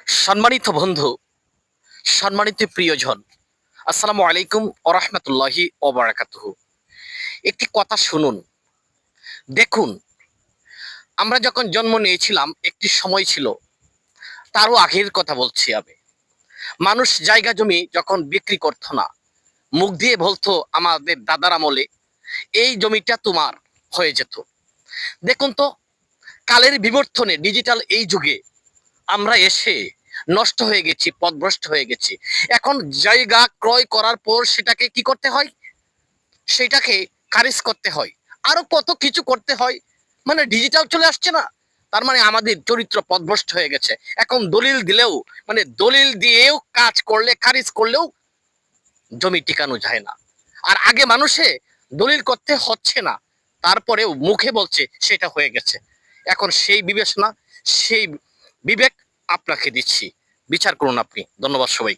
সম্মানিত বন্ধু, সম্মানিত প্রিয়জন, আসসালামু আলাইকুম ওয়া রাহমাতুল্লাহি ওয়া বারাকাতুহু। একটি কথা শুনুন। দেখুন, আমরা যখন জন্ম নিয়েছিলাম একটি সময় ছিল, তারও আগের কথা বলছি আমি। মানুষ জায়গা জমি যখন বিক্রি করতো না, মুখ দিয়ে বলতো আমাদের দাদার আমলে এই জমিটা তোমার হয়ে যেত। দেখুন তো, কালের বিবর্তনে ডিজিটাল এই যুগে আমরা এসে নষ্ট হয়ে গেছি, পথভ্রষ্ট হয়ে গেছি। এখন জায়গা ক্রয় করার পর সেটাকে কি করতে হয়? সেটাকে খারিজ করতে হয়, আরো কত কিছু করতে হয়। মানে ডিজিটাল চলে আসছে না, তার মানে আমাদের চরিত্র পথভ্রষ্ট হয়ে গেছে। এখন দলিল দিলেও, মানে দলিল দিয়েও কাজ করলে, খারিজ করলেও জমি টিকানো যায় না। আর আগে মানুষে দলিল করতে হচ্ছে না, তারপরেও মুখে বলছে সেটা হয়ে গেছে। এখন সেই বিবেচনা, সেই বিবেক আপনাকে দিচ্ছি, বিচার করুন আপনি। ধন্যবাদ সবাইকে।